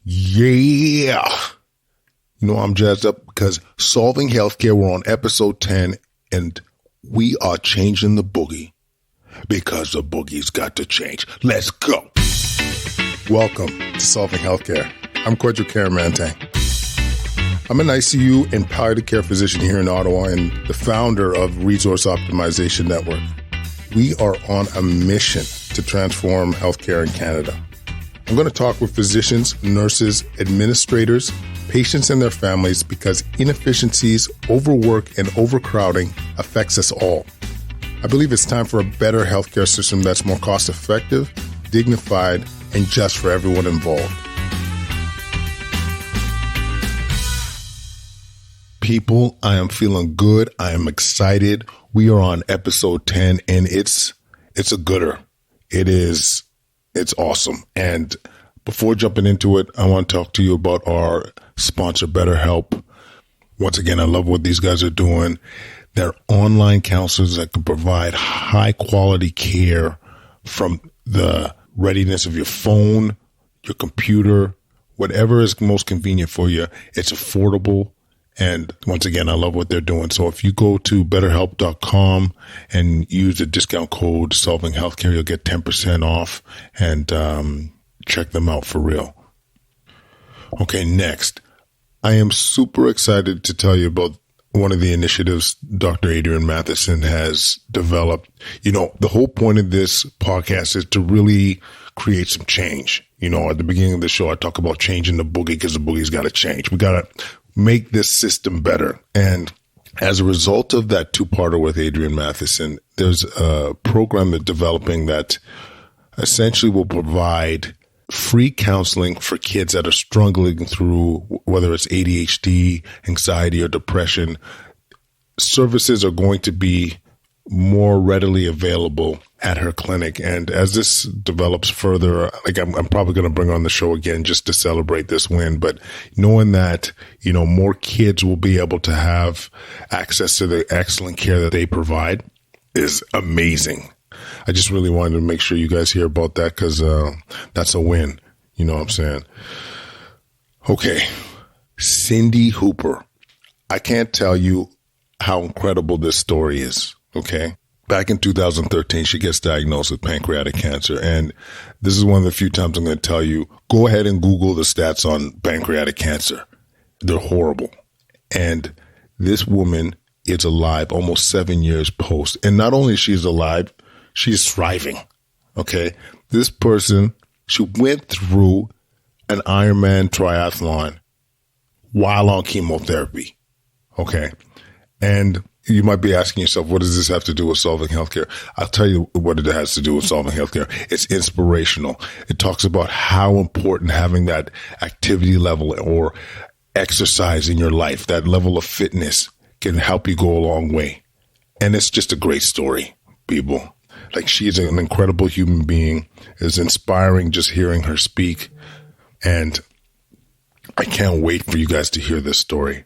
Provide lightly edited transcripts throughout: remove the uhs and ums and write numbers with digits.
Yeah. You know, I'm jazzed up because Solving Healthcare, we're on episode 10, and we are changing the boogie because the boogie's got to change. Let's go. Welcome to Solving Healthcare. I'm Cordial Care Mantang. I'm an ICU and palliative care physician here in Ottawa and the founder of Resource Optimization Network. We are on a mission to transform healthcare in Canada. I'm going to talk with physicians, nurses, administrators, patients and their families because inefficiencies, overwork, and overcrowding affects us all. I believe it's time for a better healthcare system that's more cost-effective, dignified, and just for everyone involved. People, I am feeling good. I am excited. We are on episode 10, and it's a gooder. It's awesome. And before jumping into it, I want to talk to you about our sponsor, BetterHelp. Once again, I love what these guys are doing. They're online counselors that can provide high quality care from the readiness of your phone, your computer, whatever is most convenient for you. It's affordable. And once again, I love what they're doing. So if you go to betterhelp.com and use the discount code Solving Healthcare, you'll get 10% off, and check them out for real. Okay, next. I am super excited to tell you about one of the initiatives Dr. Adrian Matheson has developed. You know, the whole point of this podcast is to really create some change. You know, at the beginning of the show, I talk about changing the boogie because the boogie's got to change. We got to make this system better. And as a result of that two-parter with Adrian Matheson, there's a program that's developing that essentially will provide free counseling for kids that are struggling through, whether it's ADHD, anxiety, or depression. Services are going to be more readily available at her clinic. And as this develops further, like I'm probably going to bring her on the show again just to celebrate this win. But knowing that, you know, more kids will be able to have access to the excellent care that they provide is amazing. I just really wanted to make sure you guys hear about that because that's a win. You know what I'm saying? Okay. Sindy Hooper. I can't tell you how incredible this story is. Okay. Back in 2013, she gets diagnosed with pancreatic cancer. And this is one of the few times I'm going to tell you, go ahead and Google the stats on pancreatic cancer. They're horrible. And this woman is alive almost 7 years post. And not only is she alive, she's thriving. Okay. This person, she went through an Ironman triathlon while on chemotherapy. Okay. And you might be asking yourself, what does this have to do with solving healthcare? I'll tell you what it has to do with solving healthcare. It's inspirational. It talks about how important having that activity level or exercise in your life, that level of fitness can help you go a long way. And it's just a great story, people. Like, she's an incredible human being. It's inspiring just hearing her speak. And I can't wait for you guys to hear this story.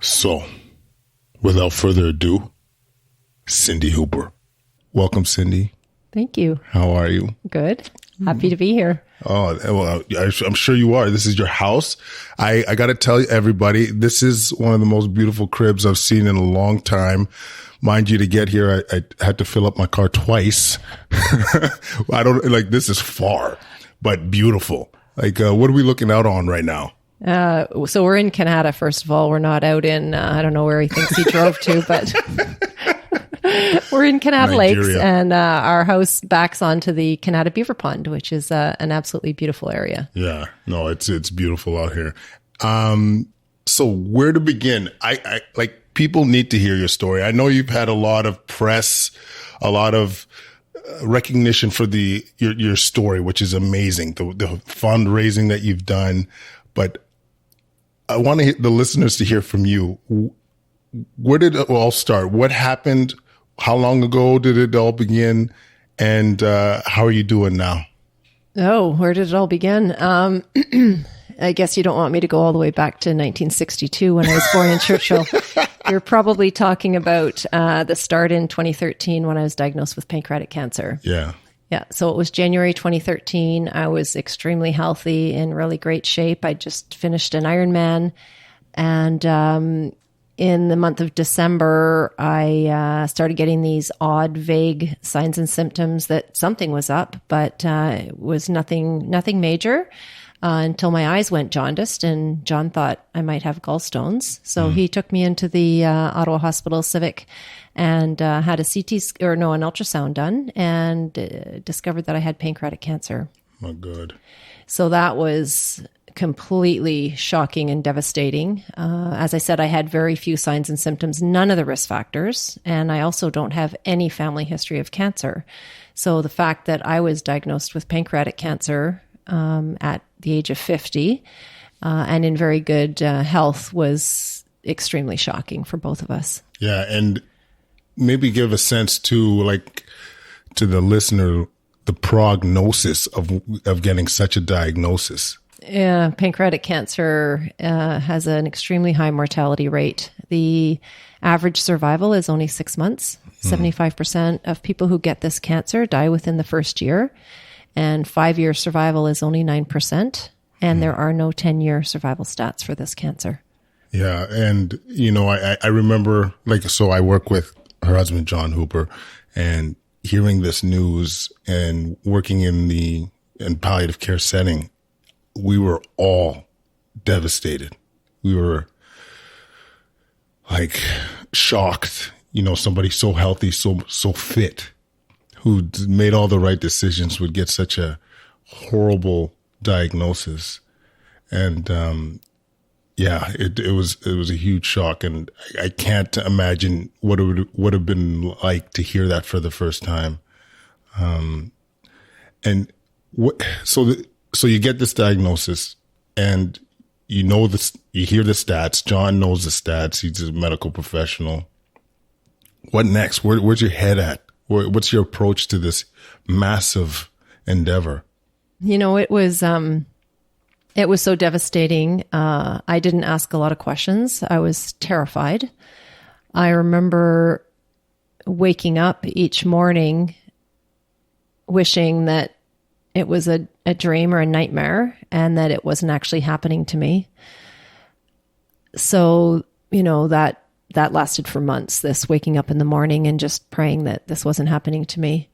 So, without further ado, Sindy Hooper. Welcome, Sindy. Thank you. How are you? Good. Happy to be here. Oh, well, I'm sure you are. This is your house. I got to tell everybody, this is one of the most beautiful cribs I've seen in a long time. Mind you, to get here, I had to fill up my car twice. This is far, but beautiful. Like, what are we looking out on right now? So we're in Canada, first of all. We're not out in, I don't know where he thinks he drove to, but we're in Canada Lakes, and our house backs onto the Canada Beaver Pond, which is an absolutely beautiful area. Yeah, no, it's beautiful out here. So where to begin? I people need to hear your story. I know you've had a lot of press, a lot of recognition for your story, which is amazing. The fundraising that you've done, but I want the listeners to hear from you. Where did it all start? What happened? How long ago did it all begin? And how are you doing now? Oh, where did it all begin? I guess you don't want me to go all the way back to 1962 when I was born in Churchill. You're probably talking about the start in 2013 when I was diagnosed with pancreatic cancer. Yeah. Yeah. So it was January 2013. I was extremely healthy, in really great shape. I just finished an Ironman. And in the month of December, I started getting these odd, vague signs and symptoms that something was up, but it was nothing major until my eyes went jaundiced, and John thought I might have gallstones. So he took me into the Ottawa Hospital Civic and had an ultrasound done, and discovered that I had pancreatic cancer. Oh, good. So that was completely shocking and devastating. As I said, I had very few signs and symptoms, none of the risk factors, and I also don't have any family history of cancer. So the fact that I was diagnosed with pancreatic cancer at the age of 50 and in very good health was extremely shocking for both of us. Yeah, and maybe give a sense to the listener, the prognosis of getting such a diagnosis. Yeah, pancreatic cancer has an extremely high mortality rate. The average survival is only 6 months. 75% of people who get this cancer die within the first year, and 5-year survival is only 9%. And there are no 10-year survival stats for this cancer. Yeah, and I remember, so I work with her husband, John Hooper, and hearing this news and working in palliative care setting, we were all devastated. We were shocked, somebody so healthy, so fit, who made all the right decisions would get such a horrible diagnosis. And, it was a huge shock. And I can't imagine what it would have been like to hear that for the first time. So you get this diagnosis, and you hear the stats. John knows the stats. He's a medical professional. What next? Where's your head at? What's your approach to this massive endeavor? It was so devastating. I didn't ask a lot of questions. I was terrified. I remember waking up each morning wishing that it was a dream or a nightmare, and that it wasn't actually happening to me. So, that lasted for months, this waking up in the morning and just praying that this wasn't happening to me.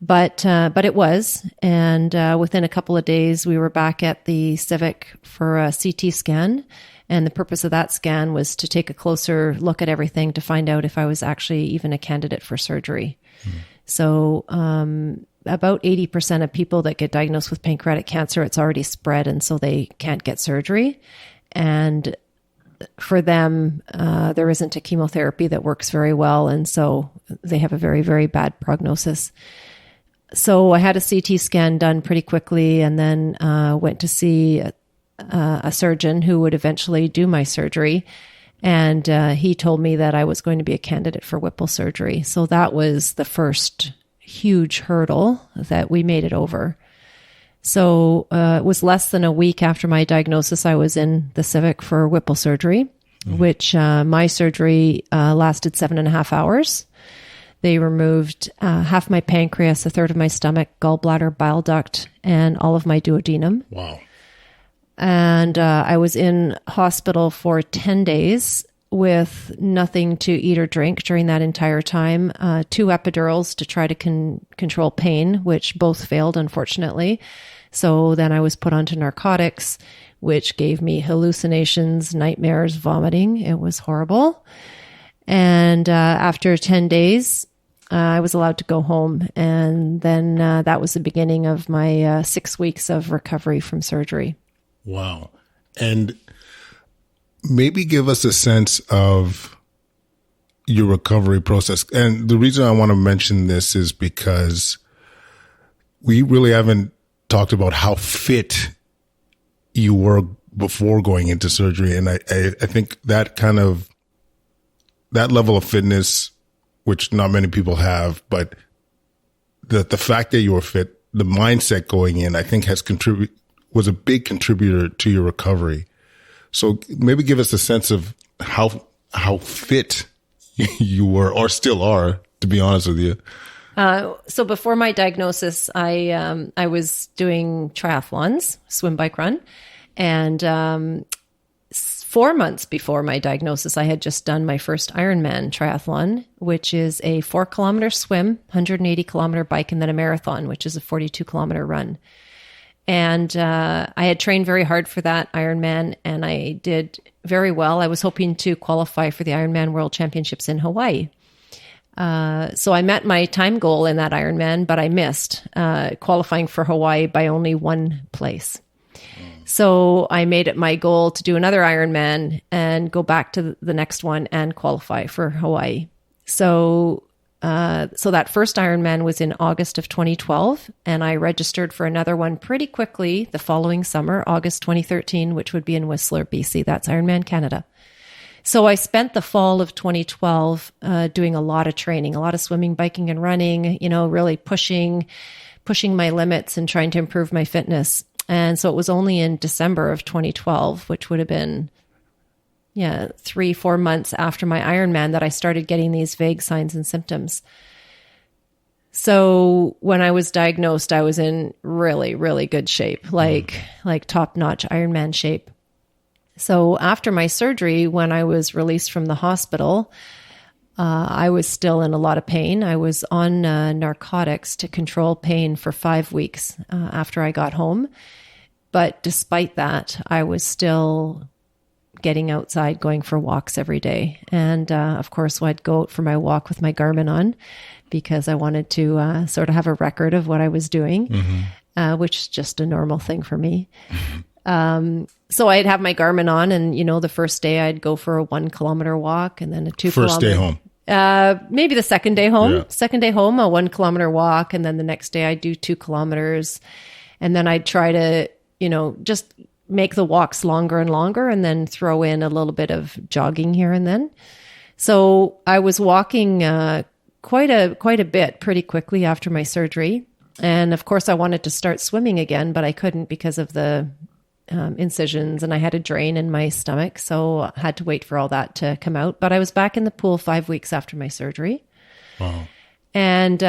But it was. And within a couple of days, we were back at the Civic for a CT scan. And the purpose of that scan was to take a closer look at everything to find out if I was actually even a candidate for surgery. So about 80% of people that get diagnosed with pancreatic cancer, it's already spread, and so they can't get surgery. And for them, there isn't a chemotherapy that works very well, and so they have a very, very bad prognosis. So I had a CT scan done pretty quickly, and then went to see a surgeon who would eventually do my surgery. And he told me that I was going to be a candidate for Whipple surgery. So that was the first huge hurdle that we made it over. So it was less than a week after my diagnosis, I was in the Civic for Whipple surgery, which my surgery lasted 7.5 hours. They removed half my pancreas, a third of my stomach, gallbladder, bile duct, and all of my duodenum. Wow. And I was in hospital for 10 days with nothing to eat or drink during that entire time. 2 epidurals to try to control pain, which both failed, unfortunately. So then I was put onto narcotics, which gave me hallucinations, nightmares, vomiting. It was horrible. And after 10 days, I was allowed to go home. And then that was the beginning of my 6 weeks of recovery from surgery. Wow. And maybe give us a sense of your recovery process. And the reason I want to mention this is because we really haven't talked about how fit you were before going into surgery. And I think that that level of fitness, which not many people have, but the fact that you were fit, the mindset going in, I think was a big contributor to your recovery. So maybe give us a sense of how fit you were, or still are, to be honest with you. So before my diagnosis, I was doing triathlons, swim, bike, run. And 4 months before my diagnosis, I had just done my first Ironman triathlon, which is a 4-kilometer swim, 180-kilometer bike, and then a marathon, which is a 42-kilometer run. And I had trained very hard for that Ironman, and I did very well. I was hoping to qualify for the Ironman World Championships in Hawaii. So I met my time goal in that Ironman, but I missed qualifying for Hawaii by only one place. So I made it my goal to do another Ironman and go back to the next one and qualify for Hawaii. So that first Ironman was in August of 2012, and I registered for another one pretty quickly the following summer, August 2013, which would be in Whistler, BC. That's Ironman Canada. So I spent the fall of 2012 doing a lot of training, a lot of swimming, biking, and running, really pushing my limits and trying to improve my fitness. And so it was only in December of 2012, which would have been 3-4 months after my Ironman, that I started getting these vague signs and symptoms. So when I was diagnosed, I was in really, really good shape, like top-notch Ironman shape. So after my surgery, when I was released from the hospital, I was still in a lot of pain. I was on narcotics to control pain for 5 weeks after I got home. But despite that, I was still getting outside, going for walks every day. And of course, I'd go out for my walk with my Garmin on because I wanted to sort of have a record of what I was doing, which is just a normal thing for me. So I'd have my Garmin on, and, the first day I'd go for a 1-kilometer walk, and then a 2-kilometer. First day home. Maybe the second day home. Yeah. Second day home, a 1-kilometer walk, and then the next day I'd do 2 kilometers. And then I'd try to, just make the walks longer and longer, and then throw in a little bit of jogging here and then. So I was walking quite a bit pretty quickly after my surgery. And of course I wanted to start swimming again, but I couldn't because of the incisions, and I had a drain in my stomach. So I had to wait for all that to come out. But I was back in the pool 5 weeks after my surgery. Wow. And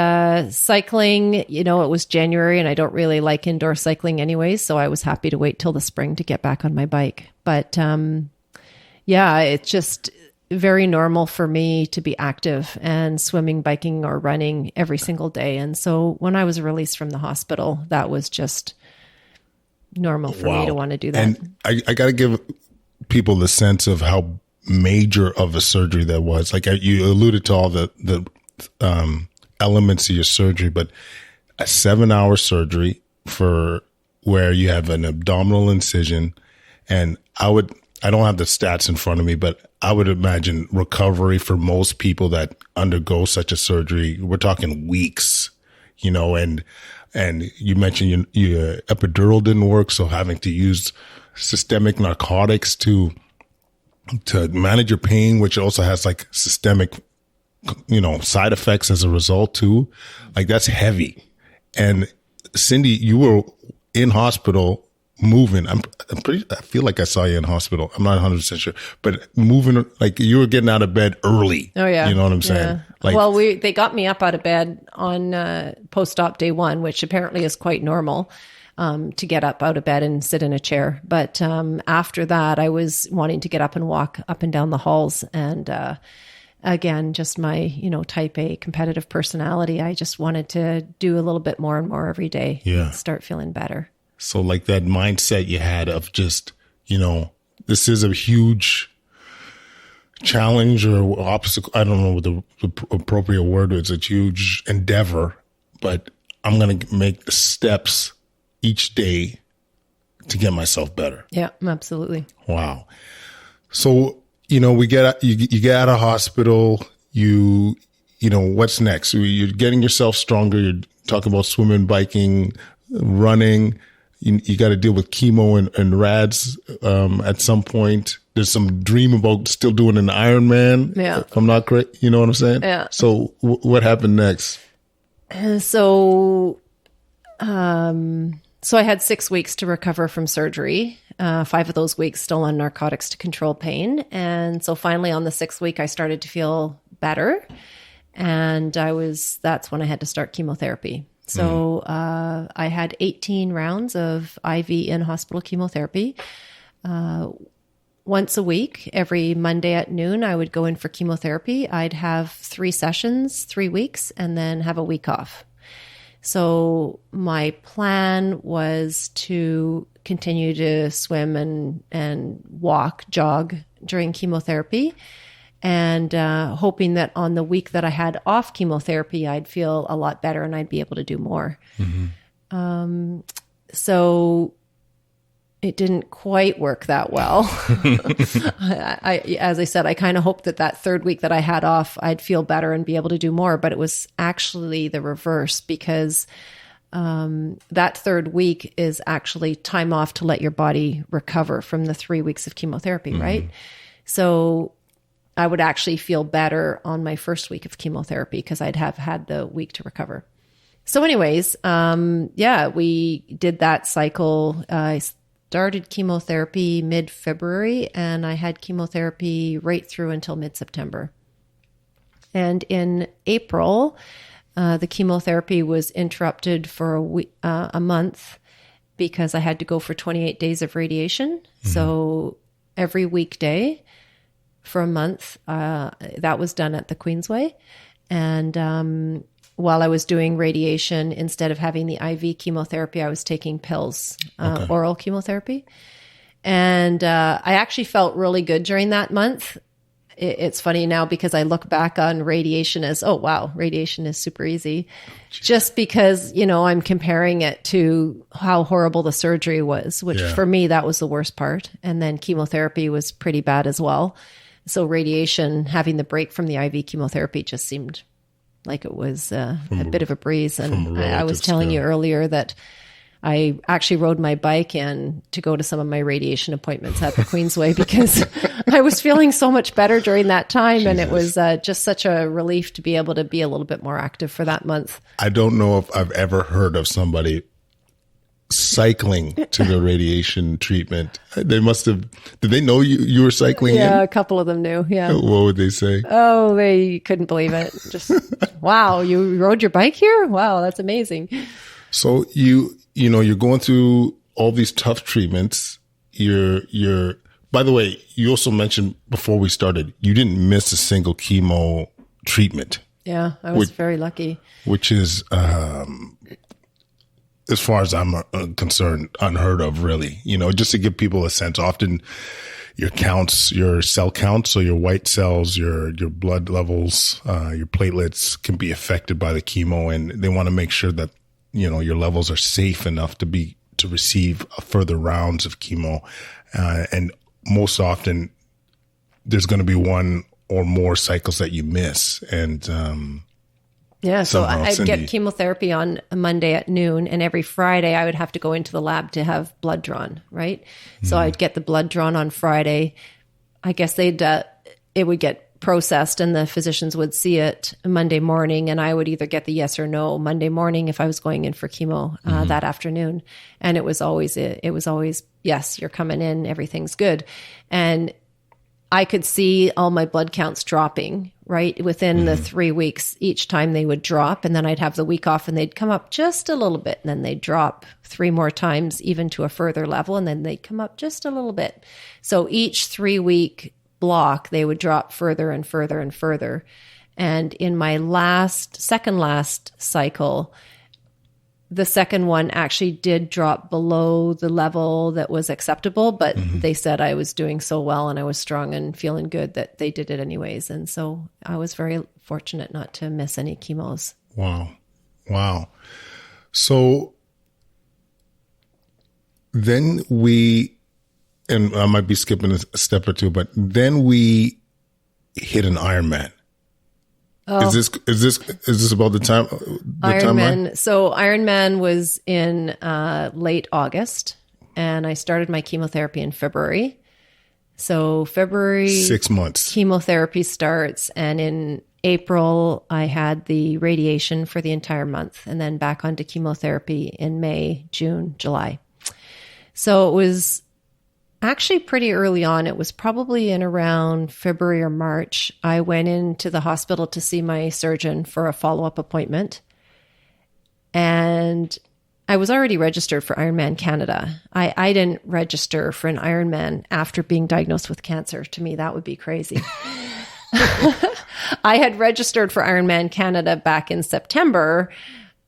cycling, it was January, and I don't really like indoor cycling anyways. So I was happy to wait till the spring to get back on my bike. But it's just very normal for me to be active and swimming, biking, or running every single day. And so when I was released from the hospital, that was just normal for me to want to do that. And I got to give people the sense of how major of a surgery that was. Like you alluded to all the elements of your surgery, but a 7-hour surgery for where you have an abdominal incision. And I don't have the stats in front of me, but I would imagine recovery for most people that undergo such a surgery, we're talking weeks, and you mentioned your epidural didn't work, so having to use systemic narcotics to manage your pain, which also has like systemic, side effects as a result too. Like that's heavy. And Sindy, you were in hospital moving. I feel like I saw you in hospital. I'm not 100% sure, but moving, like you were getting out of bed early. Oh yeah. You know what I'm saying? Like, they got me up out of bed on post-op day 1, which apparently is quite normal, to get up out of bed and sit in a chair. But after that, I was wanting to get up and walk up and down the halls. And again, just my, type A competitive personality. I just wanted to do a little bit more and more every day. Yeah. And start feeling better. So like that mindset you had of just, this is a huge challenge or obstacle. I don't know what the appropriate word is. It's a huge endeavor, but I'm going to make the steps each day to get myself better. Yeah, absolutely. Wow. So, we get, you get out of hospital, what's next? You're getting yourself stronger. You're talking about swimming, biking, running. You got to deal with chemo and rads at some point. There's some dream about still doing an Ironman. Yeah. If I'm not correct. You know what I'm saying? Yeah. So what happened next? So I had 6 weeks to recover from surgery. 5 of those weeks still on narcotics to control pain. And so finally on the 6th week, I started to feel better. And that's when I had to start chemotherapy. So I had 18 rounds of IV in-hospital chemotherapy. Once a week, every Monday at noon, I would go in for chemotherapy. I'd have 3 sessions, 3 weeks, and then have a week off. So my plan was to continue to swim and walk, jog during chemotherapy, and hoping that on the week that I had off chemotherapy, I'd feel a lot better and I'd be able to do more. So it didn't quite work that well. As I said, I kind of hoped that third week that I had off, I'd feel better and be able to do more. But it was actually the reverse, because that third week is actually time off to let your body recover from the 3 weeks of chemotherapy, right? So I would actually feel better on my first week of chemotherapy because I'd have had the week to recover. So anyways, we did that cycle. I started chemotherapy mid-February, and I had chemotherapy right through until mid-September. And in April, the chemotherapy was interrupted for a month because I had to go for 28 days of radiation. So every weekday for a month, that was done at the Queensway. And while I was doing radiation, instead of having the IV chemotherapy, I was taking pills, oral chemotherapy. And I actually felt really good during that month. It's funny now because I look back on radiation as, oh, wow, radiation is super easy. Just because, I'm comparing it to how horrible the surgery was, which for me, that was the worst part. And then chemotherapy was pretty bad as well. So radiation, having the break from the IV chemotherapy just seemed like it was a bit of a breeze. And I was telling you earlier that I actually rode my bike in to go to some of my radiation appointments at the Queensway because I was feeling so much better during that time. Jesus. And it was just such a relief to be able to be a little bit more active for that month. I don't know if I've ever heard of somebody cycling to the radiation treatment. They must have, did they know you were cycling Yeah, in? a couple of them knew. Yeah. What would they say? Oh, they couldn't believe it. Just, wow, you rode your bike here? Wow, that's amazing. So you're going through all these tough treatments. You're, by the way, you also mentioned before we started, you didn't miss a single chemo treatment. Yeah, I was very lucky. Which is, as far as I'm concerned, unheard of, really. Just to give people a sense, often your counts, your cell counts, so your white cells, your blood levels, your platelets can be affected by the chemo, and they want to make sure that, your levels are safe enough to receive further rounds of chemo. And most often there's going to be one or more cycles that you miss. And, so I'd get chemotherapy on a Monday at noon, and every Friday I would have to go into the lab to have blood drawn, right? So I'd get the blood drawn on Friday. I guess it would get processed and the physicians would see it Monday morning, and I would either get the yes or no Monday morning if I was going in for chemo that afternoon. And it was always yes, you're coming in, everything's good. And I could see all my blood counts dropping, right? Within the 3 weeks, each time they would drop, and then I'd have the week off and they'd come up just a little bit, and then they'd drop 3 more times, even to a further level, and then they'd come up just a little bit. So each 3-week block, they would drop further and further and further. And in my second last cycle, the second one actually did drop below the level that was acceptable, but they said I was doing so well and I was strong and feeling good that they did it anyways. And so I was very fortunate not to miss any chemos. Wow. So then and I might be skipping a step or two, but then we hit an Ironman. Oh. Is this about the time? Ironman. So Ironman was in late August, and I started my chemotherapy in February. So February, 6 months. Chemotherapy starts, and in April I had the radiation for the entire month, and then back onto chemotherapy in May, June, July. So it was actually pretty early on. It was probably in around February or March. I went into the hospital to see my surgeon for a follow-up appointment. And I was already registered for Ironman Canada. I didn't register for an Ironman after being diagnosed with cancer. To me, that would be crazy. I had registered for Ironman Canada back in September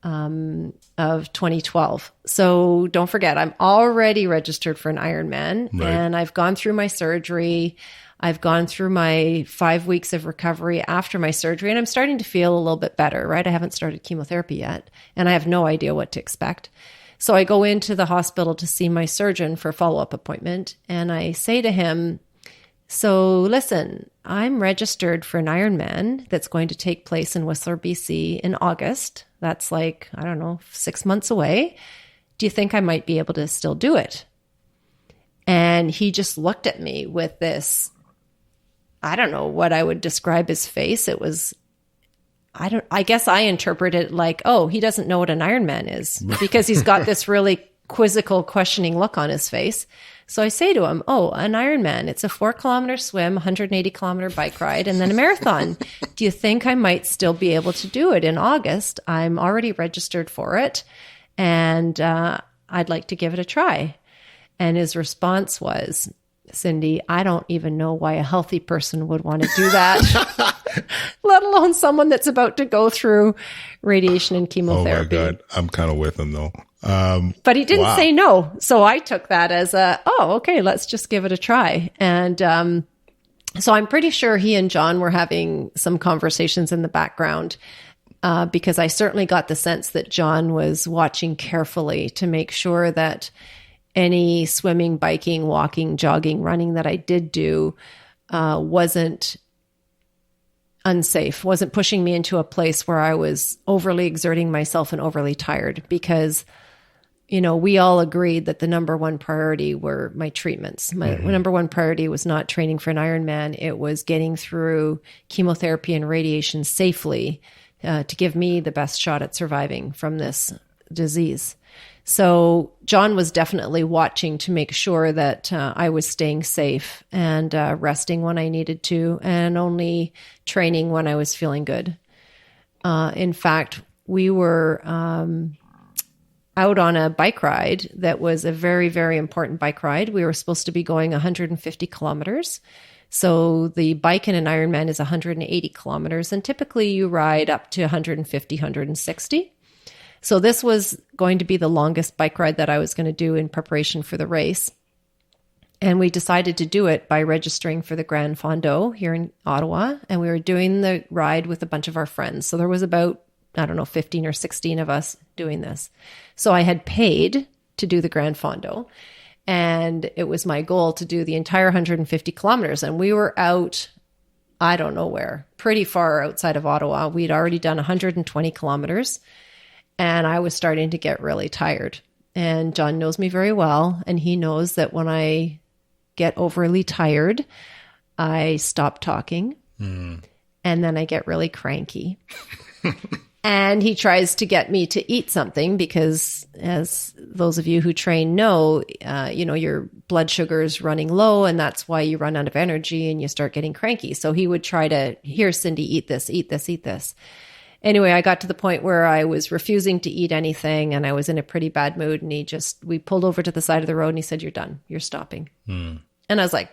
of 2012. So don't forget, I'm already registered for an Ironman, right. And I've gone through my surgery. I've gone through my 5 weeks of recovery after my surgery, and I'm starting to feel a little bit better, right? I haven't started chemotherapy yet, and I have no idea what to expect. So I go into the hospital to see my surgeon for a follow-up appointment, and I say to him, so listen, I'm registered for an Ironman that's going to take place in Whistler, BC in August. That's like, I don't know, 6 months away. Do you think I might be able to still do it? And he just looked at me with this, I don't know what I would describe his face. It was, I guess I interpret it like, oh, he doesn't know what an Ironman is because he's got this really quizzical, questioning look on his face. So I say to him, oh, an Ironman, it's a 4-kilometer swim, 180-kilometer bike ride, and then a marathon. Do you think I might still be able to do it in August? I'm already registered for it, and I'd like to give it a try. And his response was, Sindy, I don't even know why a healthy person would want to do that, let alone someone that's about to go through radiation and chemotherapy. Oh my God, I'm kind of with him though. But he didn't say no. So I took that as okay, let's just give it a try. And so I'm pretty sure he and John were having some conversations in the background because I certainly got the sense that John was watching carefully to make sure that any swimming, biking, walking, jogging, running that I did do wasn't unsafe, wasn't pushing me into a place where I was overly exerting myself and overly tired because, you know, we all agreed that the number one priority were my treatments. My number one priority was not training for an Ironman. It was getting through chemotherapy and radiation safely to give me the best shot at surviving from this disease. So John was definitely watching to make sure that I was staying safe and resting when I needed to and only training when I was feeling good. In fact, we were out on a bike ride that was a very, very important bike ride. We were supposed to be going 150 kilometers. So the bike in an Ironman is 180 kilometers, and typically you ride up to 150, 160. So this was going to be the longest bike ride that I was going to do in preparation for the race. And we decided to do it by registering for the Grand Fondo here in Ottawa. And we were doing the ride with a bunch of our friends. So there was about, 15 or 16 of us doing this. So I had paid to do the Grand Fondo. And it was my goal to do the entire 150 kilometers. And we were out, I don't know where, pretty far outside of Ottawa. We'd already done 120 kilometers. And I was starting to get really tired. And John knows me very well. And he knows that when I get overly tired, I stop talking. And then I get really cranky. And he tries to get me to eat something because, as those of you who train know, your blood sugar is running low. And that's why you run out of energy and you start getting cranky. So he would try to, here, Sindy, eat this, eat this, eat this. Anyway, I got to the point where I was refusing to eat anything and I was in a pretty bad mood. And we pulled over to the side of the road and he said, you're done. You're stopping. And I was like,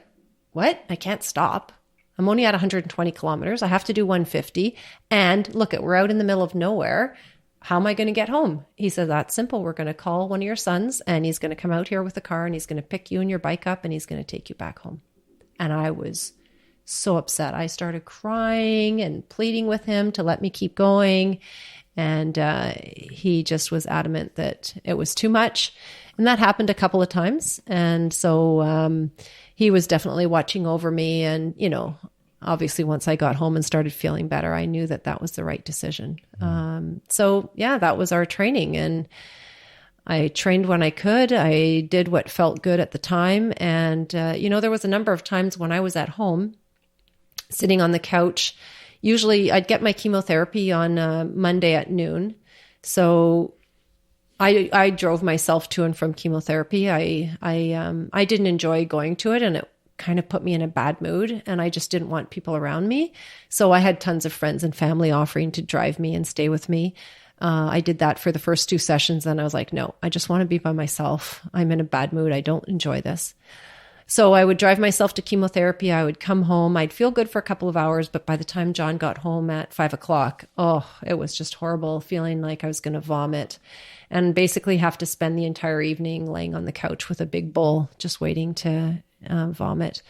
what? I can't stop. I'm only at 120 kilometers. I have to do 150. And look, we're out in the middle of nowhere. How am I going to get home? He said, that's simple. We're going to call one of your sons and he's going to come out here with a car and he's going to pick you and your bike up and he's going to take you back home. And I was so upset. I started crying and pleading with him to let me keep going. And he just was adamant that it was too much. And that happened a couple of times. And so he was definitely watching over me. And, obviously once I got home and started feeling better, I knew that that was the right decision. So yeah, that was our training. And I trained when I could. I did what felt good at the time. And, there was a number of times when I was at home sitting on the couch. Usually I'd get my chemotherapy on Monday at noon. So I drove myself to and from chemotherapy. I didn't enjoy going to it, and it kind of put me in a bad mood, and I just didn't want people around me. So I had tons of friends and family offering to drive me and stay with me. I did that for the first 2 sessions. Then I was like, no, I just want to be by myself. I'm in a bad mood. I don't enjoy this. So I would drive myself to chemotherapy. I would come home. I'd feel good for a couple of hours, but by the time John got home at 5:00, it was just horrible, feeling like I was going to vomit, and basically have to spend the entire evening laying on the couch with a big bowl, just waiting to vomit.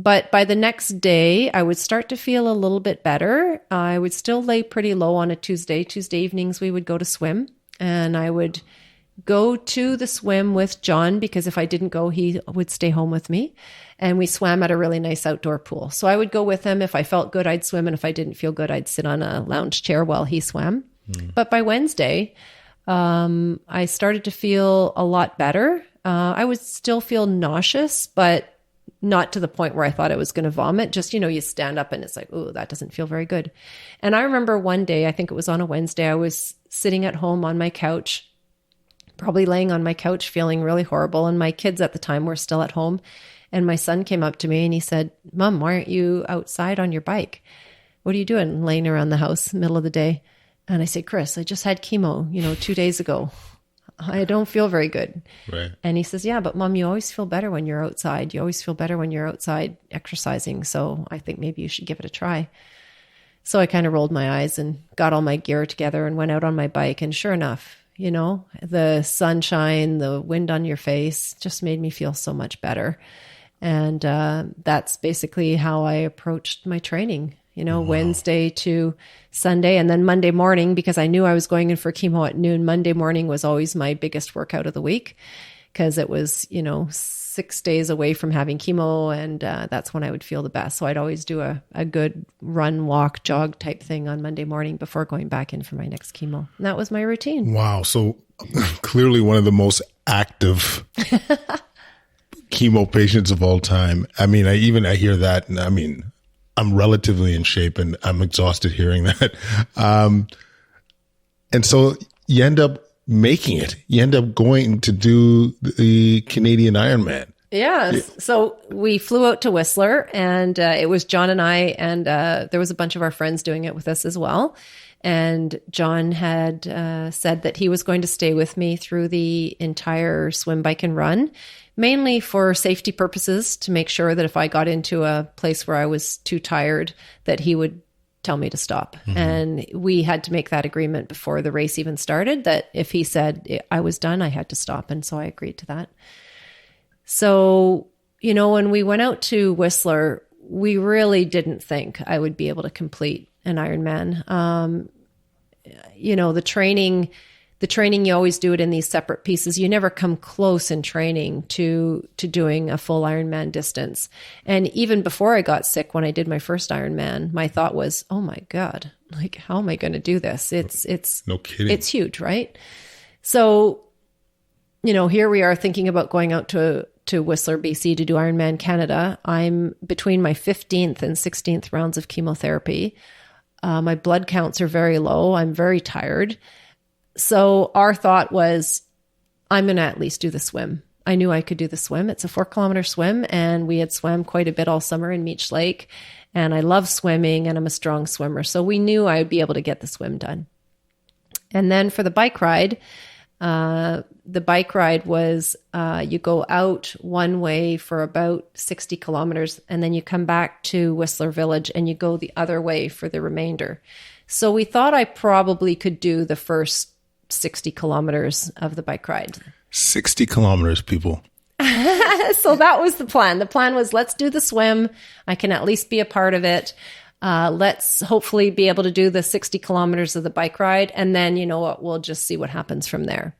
But by the next day, I would start to feel a little bit better. I would still lay pretty low on a Tuesday. Tuesday evenings, we would go to swim, and I would go to the swim with John, because if I didn't go, he would stay home with me. And we swam at a really nice outdoor pool. So I would go with him. If I felt good, I'd swim. And if I didn't feel good, I'd sit on a lounge chair while he swam. But by Wednesday, I started to feel a lot better. I would still feel nauseous, but not to the point where I thought I was going to vomit. Just, you stand up and it's like, oh, that doesn't feel very good. And I remember one day, I think it was on a Wednesday, I was sitting at home on my couch, probably laying on my couch, feeling really horrible. And my kids at the time were still at home. And my son came up to me and he said, Mom, why aren't you outside on your bike? What are you doing laying around the house middle of the day? And I said, Chris, I just had chemo, 2 days ago. I don't feel very good. Right. And he says, yeah, but Mom, you always feel better when you're outside. You always feel better when you're outside exercising. So I think maybe you should give it a try. So I kind of rolled my eyes and got all my gear together and went out on my bike. And sure enough, the sunshine, the wind on your face just made me feel so much better. And that's basically how I approached my training, wow. Wednesday to Sunday. And then Monday morning, because I knew I was going in for chemo at noon, Monday morning was always my biggest workout of the week, because it was, 6 days away from having chemo. And that's when I would feel the best. So I'd always do a good run, walk, jog type thing on Monday morning before going back in for my next chemo. And that was my routine. Wow. So clearly one of the most active chemo patients of all time. I mean, I hear that, and I'm relatively in shape, and I'm exhausted hearing that. And so you end up making it. You end up going to do the Canadian Ironman. Yeah. So we flew out to Whistler, and it was John and I, and there was a bunch of our friends doing it with us as well. And John had said that he was going to stay with me through the entire swim, bike, and run, mainly for safety purposes, to make sure that if I got into a place where I was too tired, that he would tell me to stop. Mm-hmm. And we had to make that agreement before the race even started, that if he said I was done, I had to stop. And so I agreed to that. So, when we went out to Whistler, we really didn't think I would be able to complete an Ironman. The training, you always do it in these separate pieces. You never come close in training to doing a full Ironman distance. And even before I got sick, when I did my first Ironman, my thought was, oh my God, like, how am I going to do this? It's no kidding. It's huge, right? So, here we are thinking about going out to Whistler, BC to do Ironman Canada. I'm between my 15th and 16th rounds of chemotherapy. My blood counts are very low. I'm very tired. So our thought was, I'm going to at least do the swim. I knew I could do the swim. It's a 4-kilometer swim, and we had swam quite a bit all summer in Meech Lake. And I love swimming, and I'm a strong swimmer. So we knew I would be able to get the swim done. And then for the bike ride was you go out one way for about 60 kilometers, and then you come back to Whistler Village, and you go the other way for the remainder. So we thought I probably could do the first 60 kilometers of the bike ride. 60 kilometers, people. So that was the plan. The plan was, let's do the swim. I can at least be a part of it. Let's hopefully be able to do the 60 kilometers of the bike ride. And then, we'll just see what happens from there.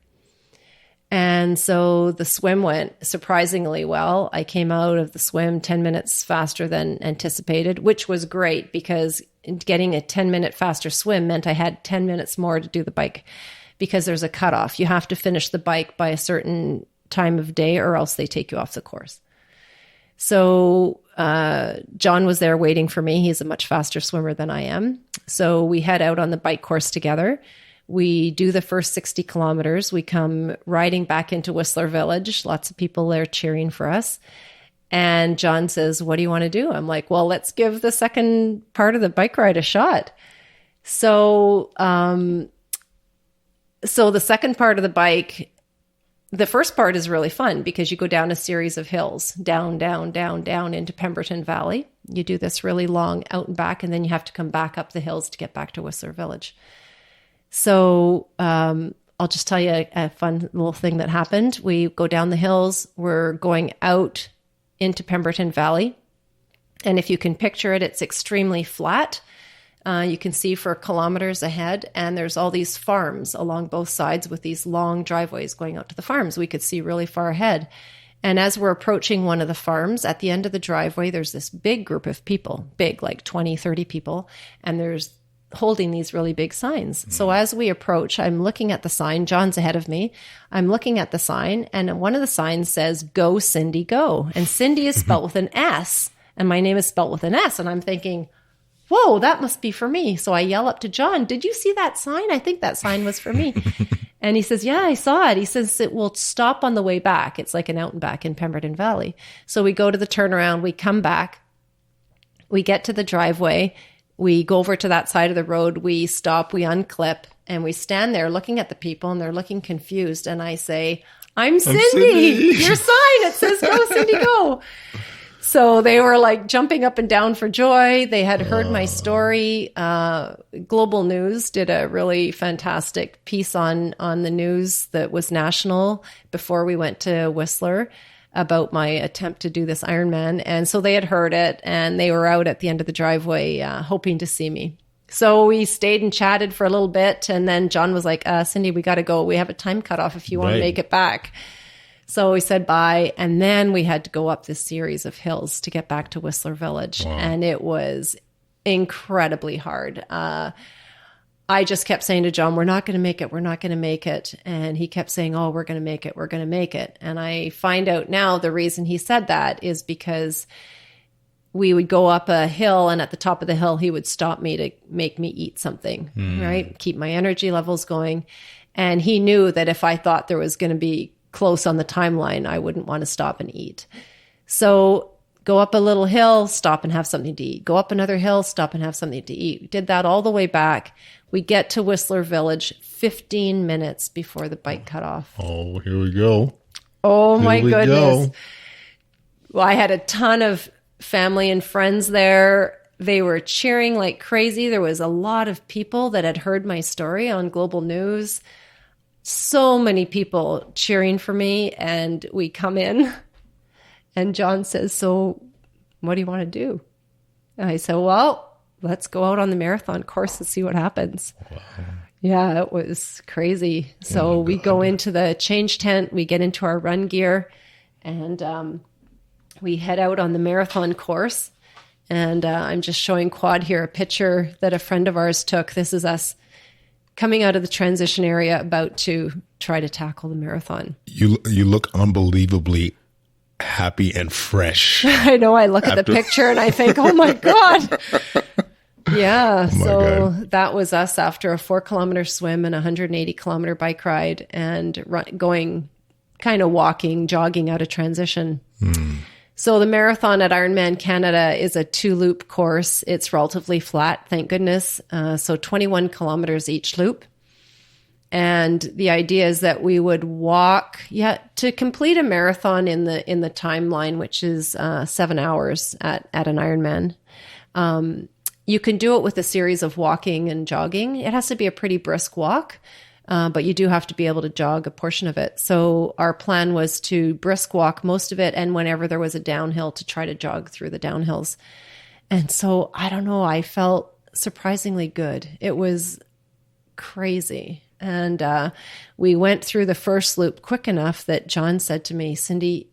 And so the swim went surprisingly well. I came out of the swim 10 minutes faster than anticipated, which was great, because getting a 10-minute faster swim meant I had 10 minutes more to do the bike, because there's a cutoff. You have to finish the bike by a certain time of day, or else they take you off the course. So John was there waiting for me. He's a much faster swimmer than I am. So we head out on the bike course together. We do the first 60 kilometers. We come riding back into Whistler Village. Lots of people there cheering for us. And John says, what do you want to do? I'm like, well, let's give the second part of the bike ride a shot. So, so the second part of the bike, the first part is really fun because you go down a series of hills, down, down, down, down into Pemberton Valley. You do this really long out and back, and then you have to come back up the hills to get back to Whistler Village. So I'll just tell you a fun little thing that happened. We go down the hills. We're going out into Pemberton Valley. And if you can picture it, it's extremely flat. You can see for kilometers ahead. And there's all these farms along both sides with these long driveways going out to the farms. We could see really far ahead. And as we're approaching one of the farms, at the end of the driveway, there's this big group of people, big, like 20, 30 people. And there's holding these really big signs. So as we approach, I'm looking at the sign. John's ahead of me. I'm looking at the sign, and one of the signs says, "Go, Sindy, go." And Sindy is spelled with an S, and my name is spelled with an S. And I'm thinking, whoa, that must be for me. So I yell up to John, did you see that sign? I think that sign was for me. And he says, yeah, I saw it. He says, it will stop on the way back. It's like an out and back in Pemberton Valley. So we go to the turnaround, we come back, we get to the driveway, we go over to that side of the road, we stop, we unclip, and we stand there looking at the people, and they're looking confused. And I say, I'm Sindy. Your sign, it says, go, Sindy, go. So they were like jumping up and down for joy. They had heard my story. Global News did a really fantastic piece on the news that was national before we went to Whistler about my attempt to do this Ironman. And so they had heard it, and they were out at the end of the driveway hoping to see me. So we stayed and chatted for a little bit. And then John was like, Sindy, we got to go. We have a time cutoff if you want to make it back. So we said bye. And then we had to go up this series of hills to get back to Whistler Village. Wow. And it was incredibly hard. I just kept saying to John, we're not going to make it. We're not going to make it. And he kept saying, oh, we're going to make it. We're going to make it. And I find out now the reason he said that is because we would go up a hill, and at the top of the hill, he would stop me to make me eat something, right? Keep my energy levels going. And he knew that if I thought there was going to be close on the timeline, I wouldn't want to stop and eat. So go up a little hill, stop and have something to eat. Go up another hill, stop and have something to eat. We did that all the way back. We get to Whistler Village 15 minutes before the bike cut off. Oh, here we go. Oh, my goodness. Well, I had a ton of family and friends there. They were cheering like crazy. There was a lot of people that had heard my story on Global News. So many people cheering for me. And we come in, and John says, so what do you want to do? And I said, well, let's go out on the marathon course and see what happens. Wow. Yeah, it was crazy. So we go into the change tent, we get into our run gear, and we head out on the marathon course. And I'm just showing Quad here a picture that a friend of ours took. This is us coming out of the transition area, about to try to tackle the marathon. You look unbelievably happy and fresh. I know. I look at the picture and I think, oh my God. Yeah. So that was us after a 4-kilometer swim and a 180-kilometer bike ride, and going kind of walking, jogging out of transition. So the marathon at Ironman Canada is a 2-loop course. It's relatively flat, thank goodness. So 21 kilometers each loop. And the idea is that we would walk, to complete a marathon in the timeline, which is 7 hours at an Ironman. You can do it with a series of walking and jogging. It has to be a pretty brisk walk. But you do have to be able to jog a portion of it. So our plan was to brisk walk most of it, and whenever there was a downhill, to try to jog through the downhills. And so, I don't know, I felt surprisingly good. It was crazy. And we went through the first loop quick enough that John said to me, Sindy,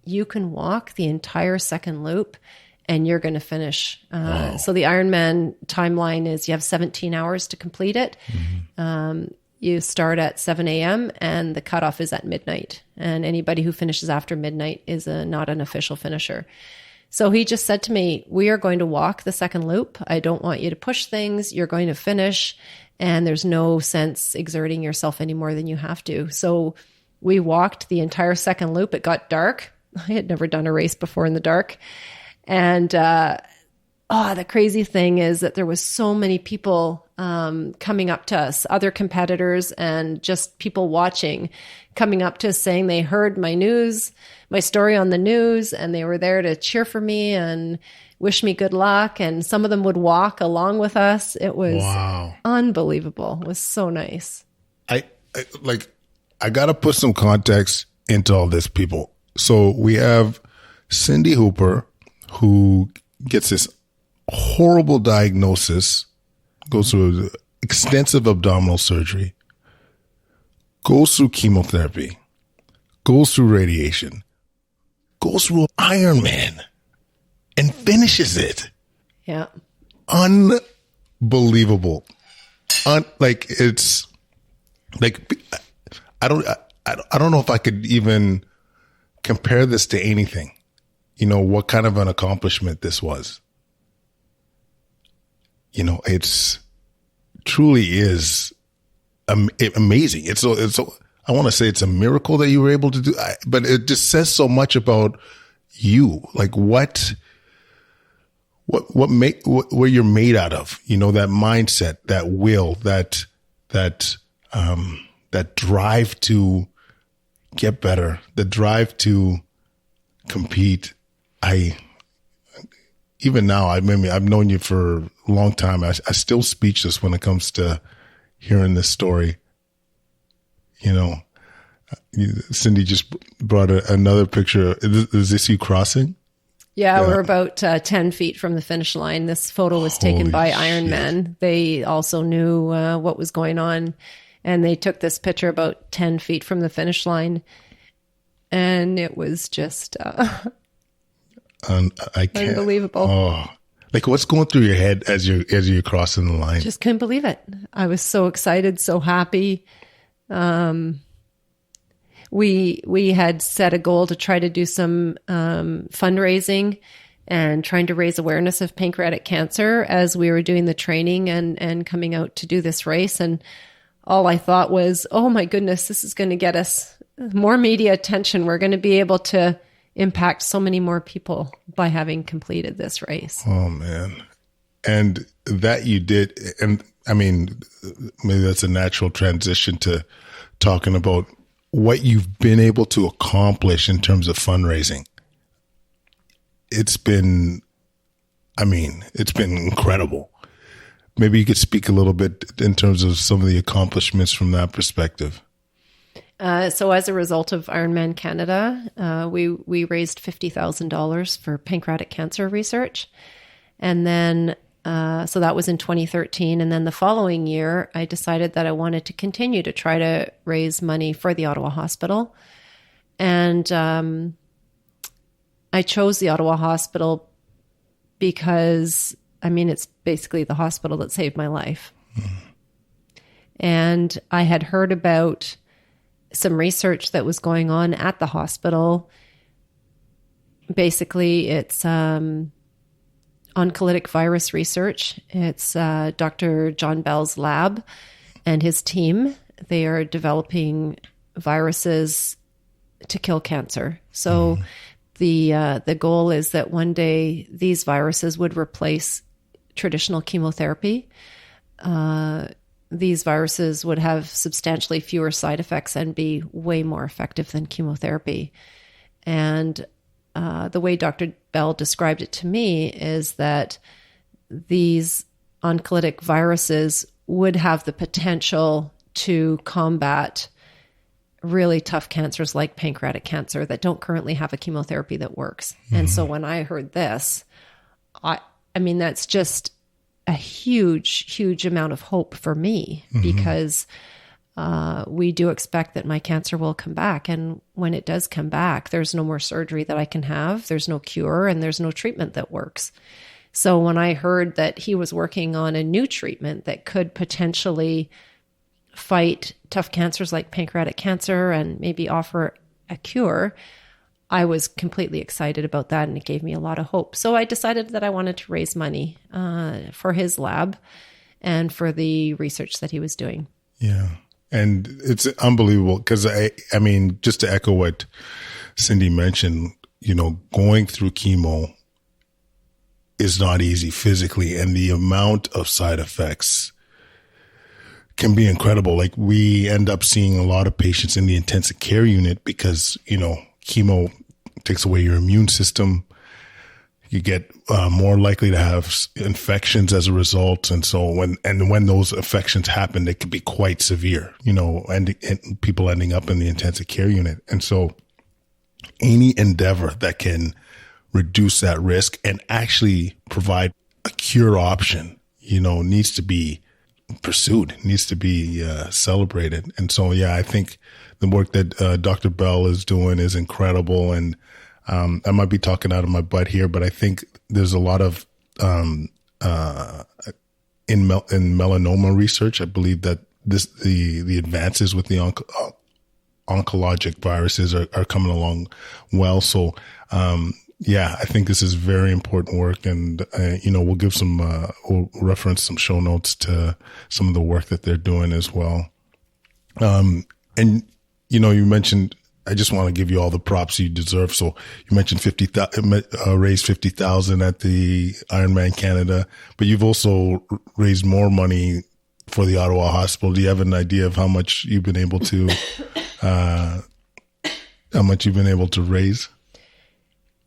you can walk the entire second loop and you're going to finish. Wow. So the Ironman timeline is you have 17 hours to complete it. You start at 7 a.m. and the cutoff is at midnight. And anybody who finishes after midnight is not an official finisher. So he just said to me, we are going to walk the second loop. I don't want you to push things. You're going to finish. And there's no sense exerting yourself any more than you have to. So we walked the entire second loop. It got dark. I had never done a race before in the dark. And the crazy thing is that there was so many people coming up to us, other competitors and just people watching, coming up to us saying they heard my story on the news, and they were there to cheer for me and wish me good luck. And some of them would walk along with us. It was unbelievable. It was so nice. I got to put some context into all this, people. So we have Sindy Hooper, who gets this horrible diagnosis, goes through extensive abdominal surgery, goes through chemotherapy, goes through radiation, goes through Ironman, and finishes it. Yeah. Unbelievable. It's like, I don't know if I could even compare this to anything. You know, what kind of an accomplishment this was. You know, it's truly is amazing. I want to say it's a miracle that you were able to do, but it just says so much about you, like what you're made out of, you know, that mindset, that will, that drive to get better, the drive to compete. Even now, I've known you for a long time. I still speechless when it comes to hearing this story. You know, Sindy just brought another picture. Is this you crossing? Yeah, we're about 10 feet from the finish line. This photo was taken by Ironman. They also knew what was going on, and they took this picture about 10 feet from the finish line. And it was just unbelievable. Oh, like what's going through your head as you're crossing the line? Just couldn't believe it. I was so excited, so happy. We had set a goal to try to do some fundraising and trying to raise awareness of pancreatic cancer as we were doing the training and coming out to do this race. And all I thought was, oh my goodness, this is going to get us more media attention. We're going to be able to impact so many more people by having completed this race. Oh man. And that you did. And I mean, maybe that's a natural transition to talking about what you've been able to accomplish in terms of fundraising. It's been incredible. Maybe you could speak a little bit in terms of some of the accomplishments from that perspective. So as a result of Ironman Canada, we raised $50,000 for pancreatic cancer research. And then, so that was in 2013. And then the following year, I decided that I wanted to continue to try to raise money for the Ottawa Hospital. And I chose the Ottawa Hospital because, it's basically the hospital that saved my life. Mm. And I had heard about some research that was going on at the hospital. Basically, it's oncolytic virus research. It's Dr. John Bell's lab and his team. They are developing viruses to kill cancer. So the goal is that one day these viruses would replace traditional chemotherapy. These viruses would have substantially fewer side effects and be way more effective than chemotherapy. And the way Dr. Bell described it to me is that these oncolytic viruses would have the potential to combat really tough cancers like pancreatic cancer that don't currently have a chemotherapy that works. Mm-hmm. And so when I heard this, that's just a huge, huge amount of hope for me, mm-hmm. because we do expect that my cancer will come back. And when it does come back, there's no more surgery that I can have. There's no cure and there's no treatment that works. So when I heard that he was working on a new treatment that could potentially fight tough cancers like pancreatic cancer and maybe offer a cure, I was completely excited about that, and it gave me a lot of hope. So I decided that I wanted to raise money for his lab and for the research that he was doing. Yeah. And it's unbelievable because I mean, just to echo what Sindy mentioned, going through chemo is not easy physically, and the amount of side effects can be incredible. Like, we end up seeing a lot of patients in the intensive care unit because, chemo takes away your immune system. You get more likely to have infections as a result. And so when those infections happen, they can be quite severe, and people ending up in the intensive care unit. And so any endeavor that can reduce that risk and actually provide a cure option, needs to be pursued, needs to be celebrated. And so, I think the work that Dr. Bell is doing is incredible. And I might be talking out of my butt here, but I think there's a lot of in melanoma research. I believe that the advances with the oncologic viruses are coming along well. So I think this is very important work, and we'll give we'll reference some show notes to some of the work that they're doing as well. And you mentioned, I just want to give you all the props you deserve. So you mentioned raised 50,000 at the Ironman Canada, but you've also raised more money for the Ottawa Hospital. Do you have an idea of how much you've been able to raise?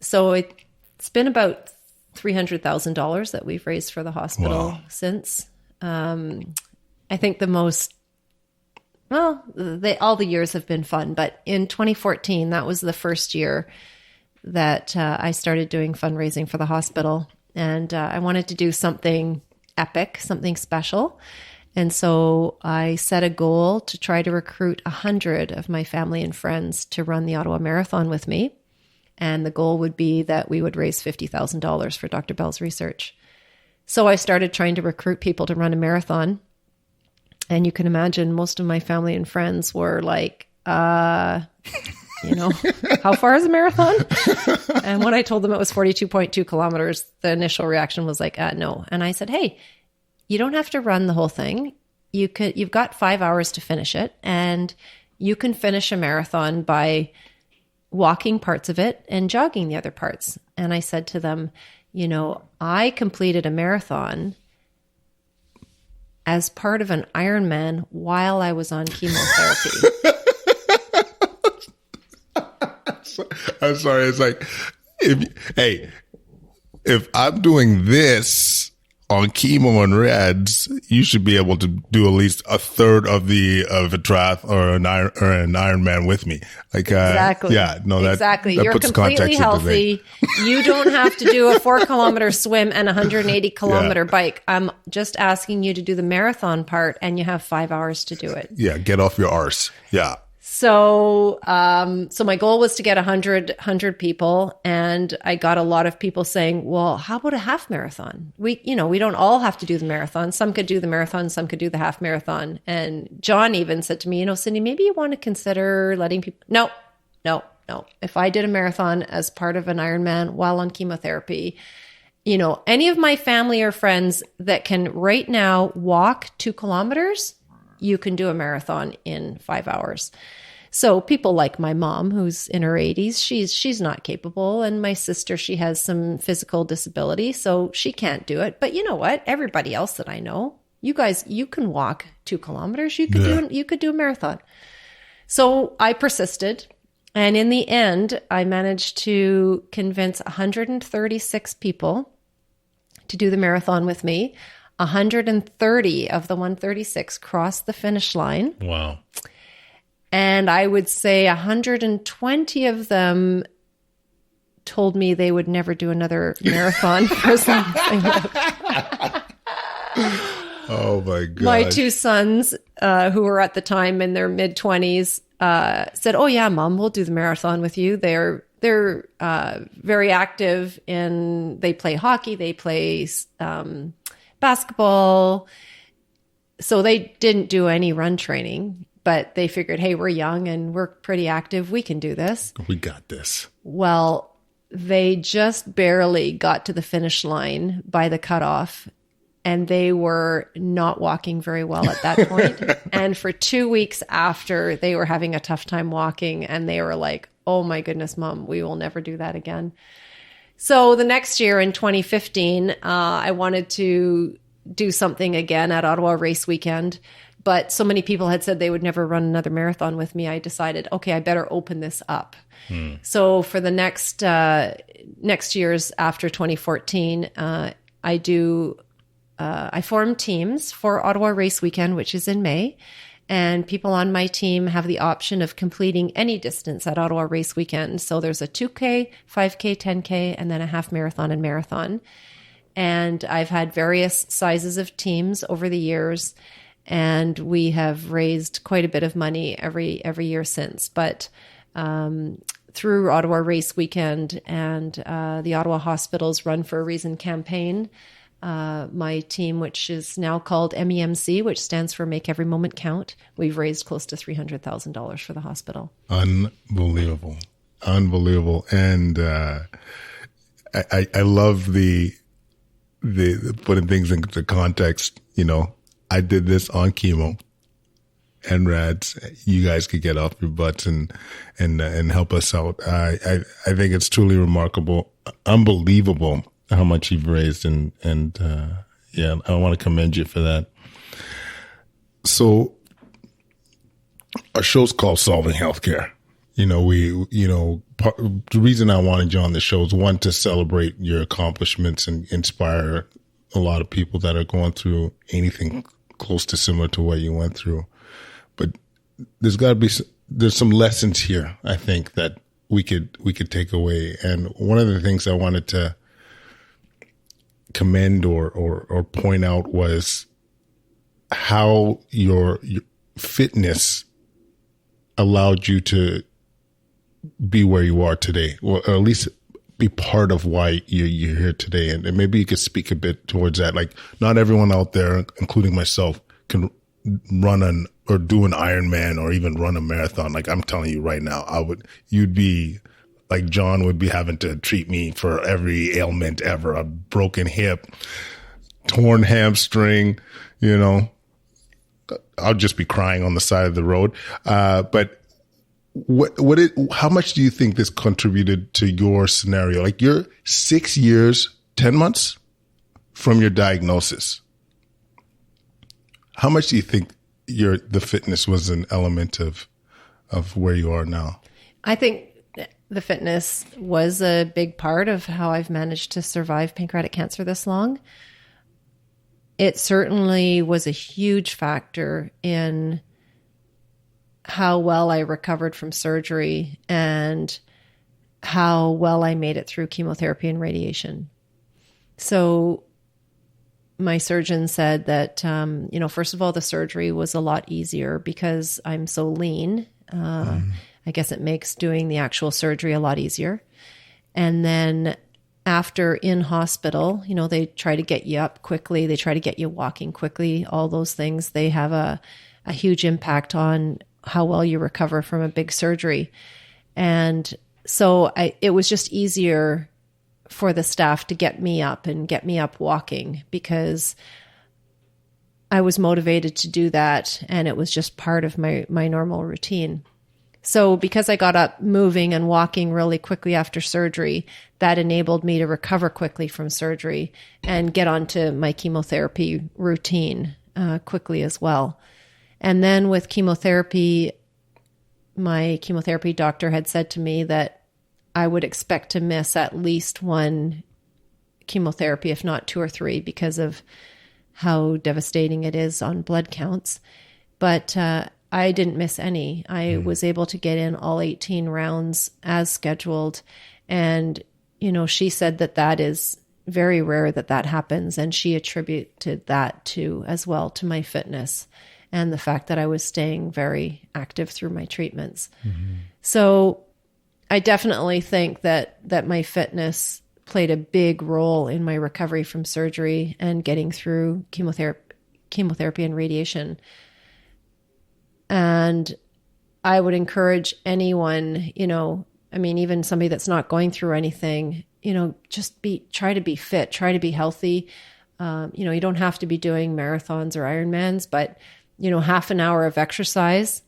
So it's been about $300,000 that we've raised for the hospital since. I think all the years have been fun, but in 2014, that was the first year that I started doing fundraising for the hospital. And I wanted to do something epic, something special. And so I set a goal to try to recruit 100 of my family and friends to run the Ottawa Marathon with me. And the goal would be that we would raise $50,000 for Dr. Bell's research. So I started trying to recruit people to run a marathon. And you can imagine most of my family and friends were like, how far is a marathon? And when I told them it was 42.2 kilometers, the initial reaction was like, no. And I said, hey, you don't have to run the whole thing. You've got 5 hours to finish it. And you can finish a marathon by walking parts of it and jogging the other parts. And I said to them, I completed a marathon as part of an Ironman while I was on chemotherapy. I'm sorry. It's like, if I'm doing this on chemo and reds, you should be able to do at least a third of a triathlon or an Ironman with me. Like, exactly. That You're puts completely healthy. You don't have to do a 4-kilometer swim and a 180-kilometer bike. I'm just asking you to do the marathon part, and you have 5 hours to do it. Yeah, get off your arse. Yeah. So, my goal was to get 100 people, and I got a lot of people saying, well, how about a half marathon? We don't all have to do the marathon. Some could do the marathon, some could do the half marathon. And John even said to me, Sindy, maybe you want to consider letting people, no. If I did a marathon as part of an Ironman while on chemotherapy, any of my family or friends that can right now walk 2 kilometers, you can do a marathon in 5 hours. So people like my mom, who's in her 80s, she's not capable. And my sister, she has some physical disability, so she can't do it. But you know what? Everybody else that I know, you guys, you can walk 2 kilometers. You could do a marathon. So I persisted. And in the end, I managed to convince 136 people to do the marathon with me. 130 of the 136 crossed the finish line. Wow. And I would say 120 of them told me they would never do another marathon for as long as they lived. Oh my God. My 2 sons, who were at the time in their mid-20s, said, oh yeah, Mom, we'll do the marathon with you. They're very active they play hockey, they play basketball. So they didn't do any run training. but they figured, hey, we're young and we're pretty active. We can do this. We got this. Well, they just barely got to the finish line by the cutoff, and they were not walking very well at that point. And for 2 weeks after, they were having a tough time walking, and they were like, oh my goodness, Mom, we will never do that again. So the next year in 2015, I wanted to do something again at Ottawa Race Weekend, but so many people had said they would never run another marathon with me. I decided, okay, I better open this up. So for the next years after 2014, I form teams for Ottawa Race Weekend, which is in May. And people on my team have the option of completing any distance at Ottawa Race Weekend. So there's a 2K, 5K, 10K, and then a half marathon and marathon. And I've had various sizes of teams over the years, and we have raised quite a bit of money every year since. But through Ottawa Race Weekend and the Ottawa Hospital's Run for a Reason campaign, my team, which is now called MEMC, which stands for Make Every Moment Count, we've raised close to $300,000 for the hospital. Unbelievable. And I love the putting things into context. You know, I did this on chemo. And Rads, you guys could get off your butts and help us out. I think it's truly remarkable, unbelievable how much you've raised, and yeah, I want to commend you for that. So our show's called Solving Healthcare. The reason I wanted you on the show is, one, to celebrate your accomplishments and inspire a lot of people that are going through anything close to similar to what you went through. But there's some lessons here, I think, that we could take away. And one of the things I wanted to commend or point out was how your fitness allowed you to be where you are today, or at least be part of why you're here today. And maybe you could speak a bit towards that. Like, not everyone out there, including myself, can run or do an Ironman or even run a marathon. Like, I'm telling you right now, you'd be like, John would be having to treat me for every ailment ever, a broken hip, torn hamstring, I'll just be crying on the side of the road. But how much do you think this contributed to your scenario? Like, you're 6 years, 10 months from your diagnosis. How much do you think the fitness was an element of where you are now? I think the fitness was a big part of how I've managed to survive pancreatic cancer this long. It certainly was a huge factor in how well I recovered from surgery and how well I made it through chemotherapy and radiation. So my surgeon said that, first of all, the surgery was a lot easier because I'm so lean. I guess it makes doing the actual surgery a lot easier. And then after in hospital, they try to get you up quickly. They try to get you walking quickly. All those things, they have a huge impact on how well you recover from a big surgery. And so it was just easier for the staff to get me up and get me up walking because I was motivated to do that. And it was just part of my normal routine. So because I got up moving and walking really quickly after surgery, that enabled me to recover quickly from surgery and get onto my chemotherapy routine quickly as well. And then with chemotherapy, my chemotherapy doctor had said to me that I would expect to miss at least one chemotherapy, if not 2 or 3, because of how devastating it is on blood counts. But I didn't miss any. I was able to get in all 18 rounds as scheduled. And, she said that is very rare that happens. And she attributed that as well to my fitness and the fact that I was staying very active through my treatments. Mm-hmm. So I definitely think that my fitness played a big role in my recovery from surgery and getting through chemotherapy and radiation. And I would encourage anyone, even somebody that's not going through anything, just try to be fit, try to be healthy. You don't have to be doing marathons or Ironmans, but, half an hour of exercise,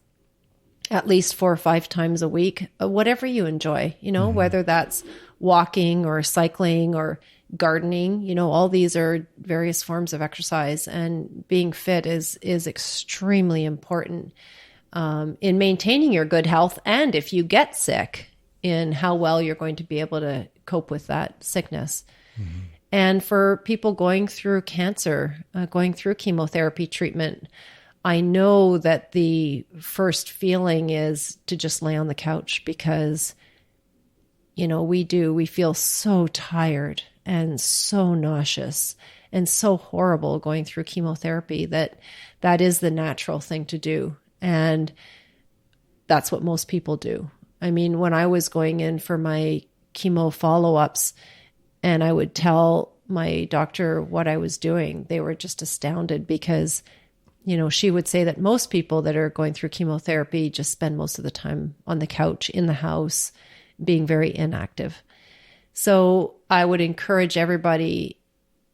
at least 4 or 5 times a week, whatever you enjoy, whether that's walking or cycling or gardening, all these are various forms of exercise, and being fit is extremely important in maintaining your good health. And if you get sick, in how well you're going to be able to cope with that sickness. Mm-hmm. And for people going through cancer, going through chemotherapy treatment, I know that the first feeling is to just lay on the couch because, we feel so tired and so nauseous and so horrible going through chemotherapy that is the natural thing to do. And that's what most people do. I mean, when I was going in for my chemo follow-ups and I would tell my doctor what I was doing, they were just astounded because, she would say that most people that are going through chemotherapy just spend most of the time on the couch in the house, being very inactive. So I would encourage everybody,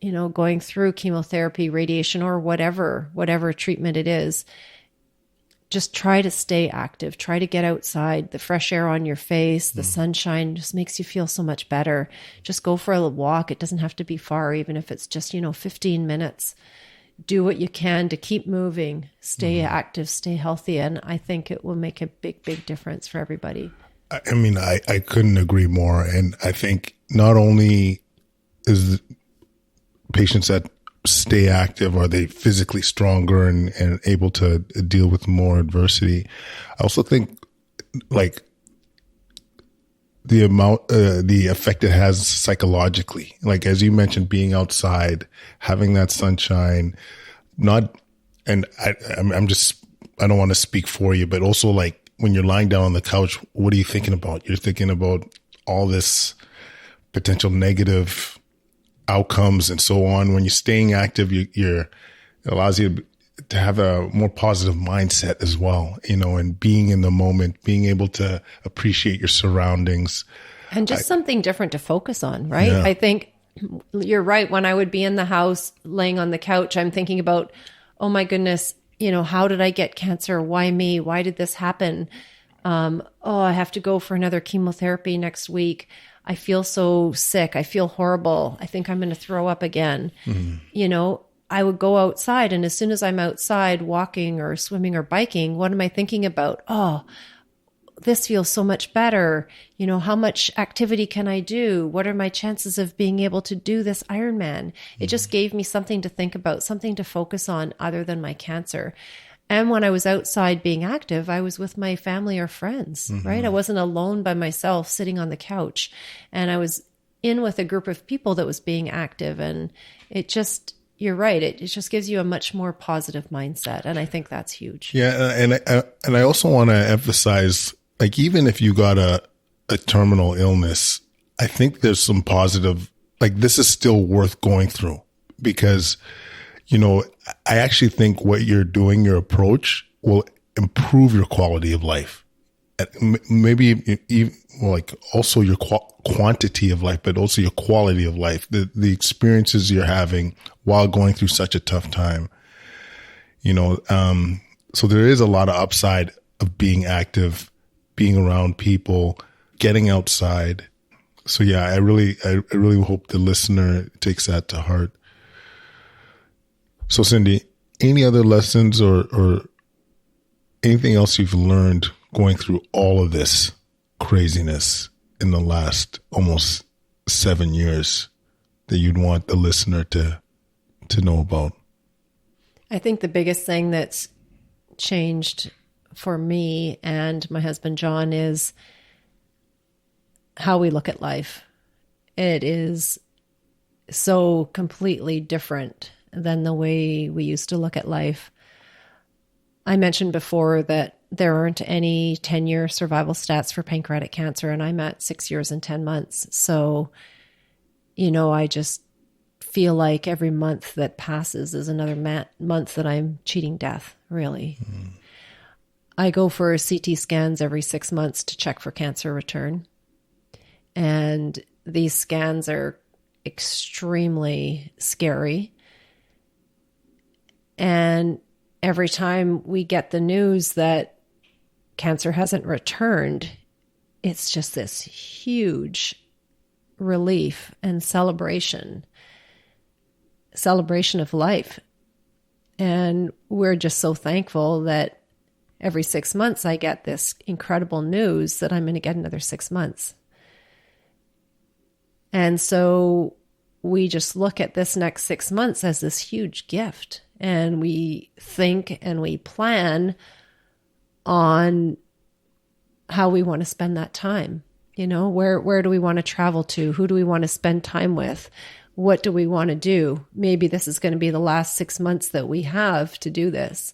going through chemotherapy, radiation, or whatever treatment it is, just try to stay active, try to get outside. The fresh air on your face, the sunshine just makes you feel so much better. Just go for a walk. It doesn't have to be far, even if it's just, 15 minutes. Do what you can to keep moving, stay active, stay healthy. And I think it will make a big, big difference for everybody. I mean, I couldn't agree more. And I think not only is patients that stay active, are they physically stronger and able to deal with more adversity? I also think like the effect it has psychologically, like as you mentioned, being outside, having that sunshine, I don't want to speak for you, but also like when you're lying down on the couch, what are you thinking about? You're thinking about all this potential negative outcomes and so on. When you're staying active, it allows you to have a more positive mindset as well, and being in the moment, being able to appreciate your surroundings. And just something different to focus on, right? Yeah. I think you're right. When I would be in the house laying on the couch, I'm thinking about, oh my goodness, how did I get cancer? Why me? Why did this happen? I have to go for another chemotherapy next week. I feel so sick. I feel horrible. I think I'm going to throw up again. Mm-hmm. I would go outside, and as soon as I'm outside walking or swimming or biking, what am I thinking about? Oh, this feels so much better. How much activity can I do? What are my chances of being able to do this Ironman? It just gave me something to think about, something to focus on other than my cancer. And when I was outside being active, I was with my family or friends, right? I wasn't alone by myself sitting on the couch, and I was in with a group of people that was being active. And you're right. It just gives you a much more positive mindset. And I think that's huge. Yeah. And I also want to emphasize, like, even if you got a terminal illness, I think there's some positive, like, this is still worth going through because, I actually think what you're doing, your approach will improve your quality of life. Maybe even like also your quantity of life, but also your quality of life, the experiences you're having while going through such a tough time. So there is a lot of upside of being active, being around people, getting outside. So yeah, I really hope the listener takes that to heart. So Sindy, any other lessons or anything else you've learned going through all of this craziness in the last almost 7 years that you'd want the listener to know about? I think the biggest thing that's changed for me and my husband, John, is how we look at life. It is so completely different than the way we used to look at life. I mentioned before that there aren't any 10-year survival stats for pancreatic cancer, and I'm at 6 years and 10 months. So, I just feel like every month that passes is another month that I'm cheating death, really. I go for CT scans every 6 months to check for cancer return. And these scans are extremely scary. And every time we get the news that cancer hasn't returned, it's just this huge relief and celebration of life. And we're just so thankful that every 6 months I get this incredible news that I'm going to get another 6 months. And so we just look at this next 6 months as this huge gift. And we think and we plan on how we want to spend that time. You know, where do we want to travel to? Who do we want to spend time with? What do we want to do? Maybe this is going to be the last 6 months that we have to do this.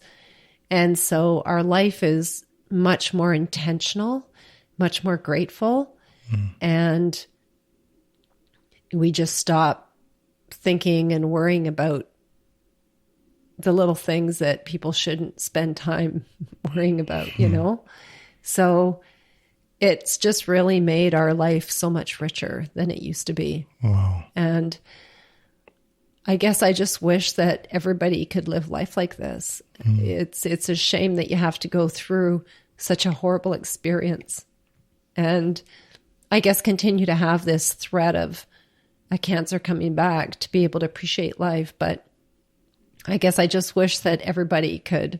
And so our life is much more intentional, much more grateful. And we just stop thinking and worrying about the little things that people shouldn't spend time worrying about, you know? So it's just really made our life so much richer than it used to be. Wow. And I guess I just wish that everybody could live life like this. It's a shame that you have to go through such a horrible experience and I guess continue to have this threat of a cancer coming back to be able to appreciate life. But I guess I just wish that everybody could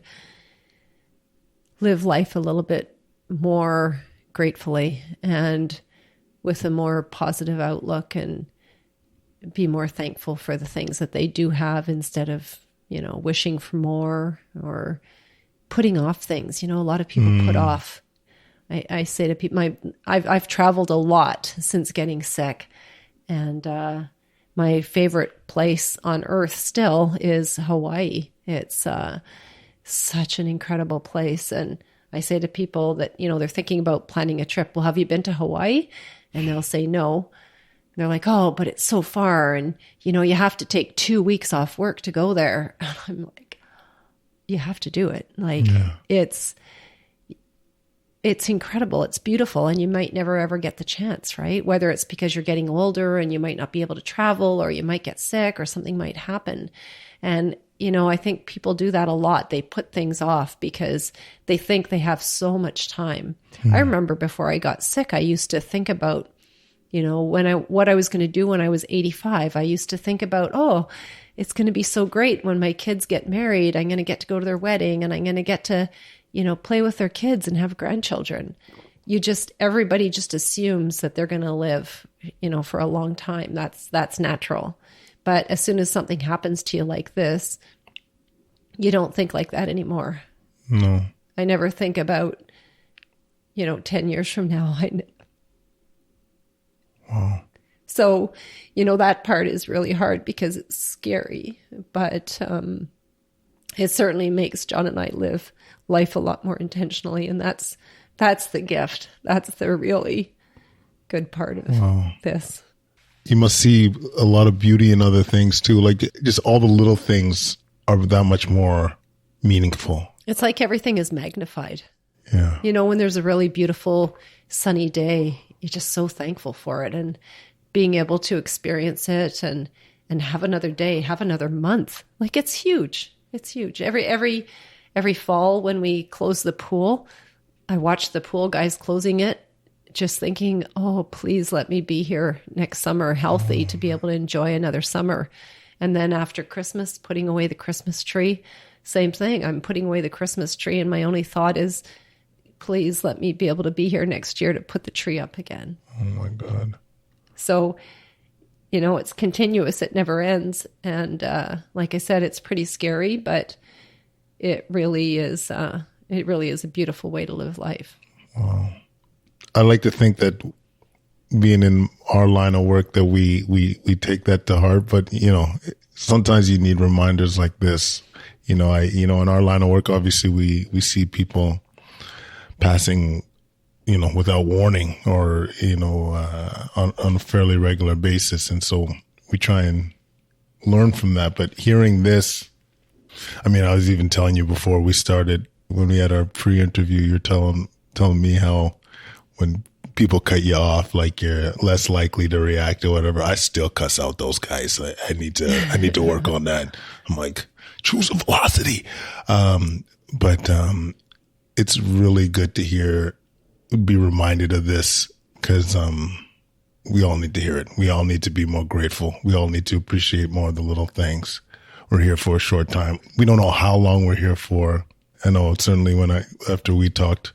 live life a little bit more gratefully and with a more positive outlook and be more thankful for the things that they do have instead of, you know, wishing for more or putting off things. You know, a lot of people put off. I say to people, I've traveled a lot since getting sick, and my favorite place on earth still is Hawaii. It's such an incredible place. And I say to people that, you know, they're thinking about planning a trip. Well, have you been to Hawaii? And they'll say no. And they're like, oh, but it's so far. And, you know, you have to take 2 weeks off work to go there. And I'm like, you have to do it. Like, it's incredible. It's beautiful. And you might never, ever get the chance, right? Whether it's because you're getting older and you might not be able to travel, or you might get sick, or something might happen. And, you know, I think people do that a lot. They put things off because they think they have so much time. I remember before I got sick, I used to think about, you know, what I was going to do when I was 85. I used to think about, oh, it's going to be so great when my kids get married. I'm going to get to go to their wedding, and I'm going to get to, you know, play with their kids and have grandchildren. Everybody just assumes that they're going to live, you know, for a long time. That's natural. But as soon as something happens to you like this, you don't think like that anymore. No. I never think about, you know, 10 years from now. Wow. So, you know, that part is really hard because it's scary, but it certainly makes John and I live life a lot more intentionally. And that's the gift. That's the really good part of this. You must see a lot of beauty in other things too. Like just all the little things are that much more meaningful. It's like everything is magnified. Yeah. You know, when there's a really beautiful sunny day, you're just so thankful for it, and being able to experience it and have another day, have another month. Like it's huge. It's huge. Every fall when we close the pool, I watch the pool guys closing it, just thinking, oh, please let me be here next summer healthy to be able to enjoy another summer. And then after Christmas, putting away the Christmas tree, same thing. I'm putting away the Christmas tree, and my only thought is, please let me be able to be here next year to put the tree up again. Oh my God. So, you know, it's continuous. It never ends. And like I said, it's pretty scary, but it really is a beautiful way to live life. Wow. I like to think that being in our line of work that we take that to heart, but you know, sometimes you need reminders like this. You know, in our line of work, obviously we see people passing, you know, without warning, or, you know, on a fairly regular basis. And so we try and learn from that. But hearing this, I mean, I was even telling you before we started, When we had our pre-interview, you're telling me how when people cut you off, like you're less likely to react or whatever. I still cuss out those guys. I need to work on that. I'm like, choose a velocity. But it's really good to be reminded of this, because we all need to hear it. We all need to be more grateful. We all need to appreciate more of the little things. We're here for a short time. We don't know how long we're here for. I know certainly after we talked,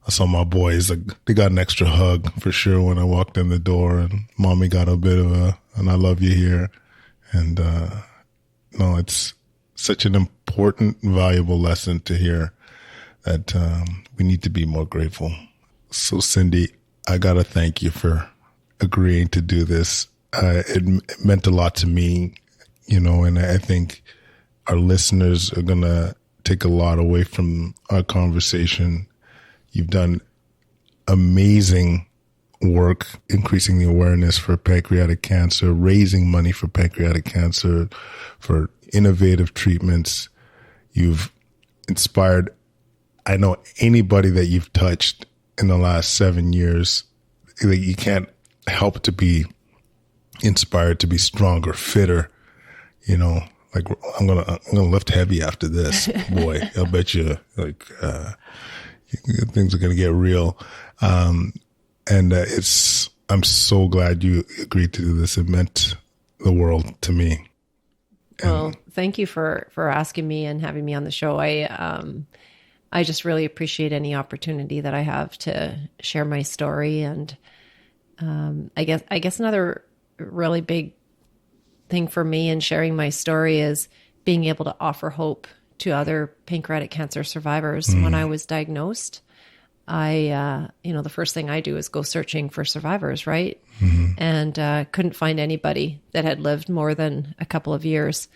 I saw my boys, they got an extra hug for sure when I walked in the door, and mommy got a bit of and I love you here. And, no, it's such an important, valuable lesson to hear that, we need to be more grateful. So Sindy, I got to thank you for agreeing to do this. It meant a lot to me, and I think our listeners are going to take a lot away from our conversation. You've done amazing work increasing the awareness for pancreatic cancer, raising money for pancreatic cancer, for innovative treatments. You've inspired, I know, anybody that you've touched in the last 7 years. You can't help to be inspired to be stronger, fitter, like I'm gonna lift heavy after this, boy. I'll bet you, things are gonna get real. I'm so glad you agreed to do this. It meant the world to me. Well, thank you for asking me and having me on the show. I just really appreciate any opportunity that I have to share my story. And I guess another really big thing for me in sharing my story is being able to offer hope to other pancreatic cancer survivors. When I was diagnosed, the first thing I do is go searching for survivors, right? Mm-hmm. And couldn't find anybody that had lived more than a couple of years.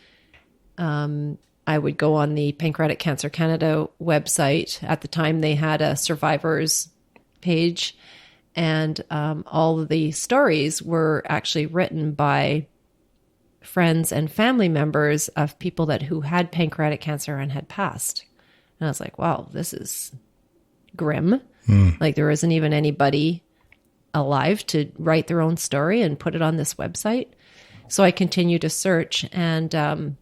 I would go on the Pancreatic Cancer Canada website. At the time, they had a survivors page, and all of the stories were actually written by friends and family members of people who had pancreatic cancer and had passed. And I was like, wow, this is grim. Like there isn't even anybody alive to write their own story and put it on this website. So I continue to search. And to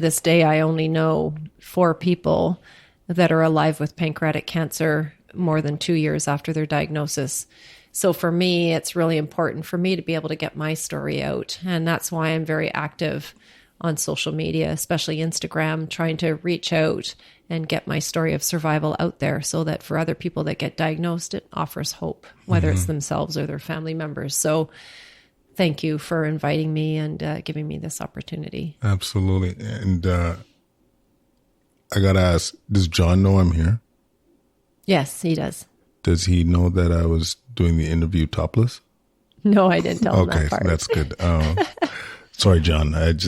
this day, I only know 4 people that are alive with pancreatic cancer more than 2 years after their diagnosis. So for me, it's really important for me to be able to get my story out. And that's why I'm very active on social media, especially Instagram, trying to reach out and get my story of survival out there so that for other people that get diagnosed, it offers hope, whether it's themselves or their family members. So thank you for inviting me and giving me this opportunity. Absolutely. And I got to ask, does John know I'm here? Yes, he does. Does he know that I was doing the interview topless? No, I didn't tell him that part. Okay, that's good. Sorry, John. It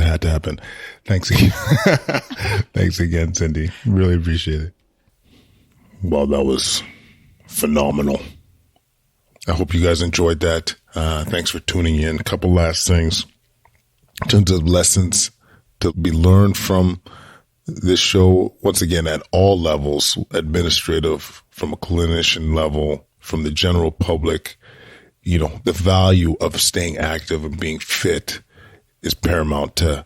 had to happen. Thanks again. Thanks again, Sindy. Really appreciate it. Well, that was phenomenal. I hope you guys enjoyed that. Thanks for tuning in. A couple last things. In terms of lessons to be learned from this show, once again, at all levels, administrative, from a clinician level, from the general public, the value of staying active and being fit is paramount to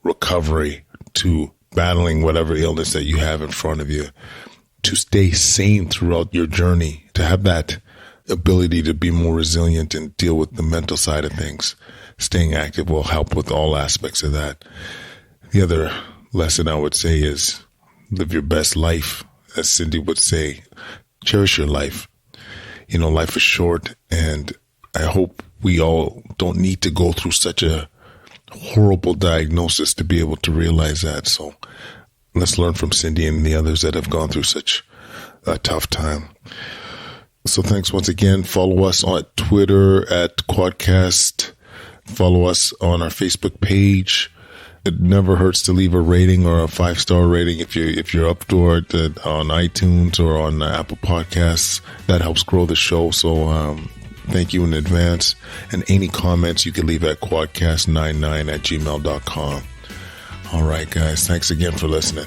recovery, to battling whatever illness that you have in front of you, to stay sane throughout your journey, to have that ability to be more resilient and deal with the mental side of things. Staying active will help with all aspects of that. The other lesson I would say is live your best life. As Sindy would say, cherish your life. Life is short, and I hope we all don't need to go through such a horrible diagnosis to be able to realize that. So let's learn from Sindy and the others that have gone through such a tough time. So thanks once again. Follow us on Twitter at Quadcast. Follow us on our Facebook page. It never hurts to leave a rating or a 5-star rating if you're up to it on iTunes or on Apple Podcasts. That helps grow the show. So thank you in advance. And any comments you can leave at quadcast99@gmail.com. All right, guys. Thanks again for listening.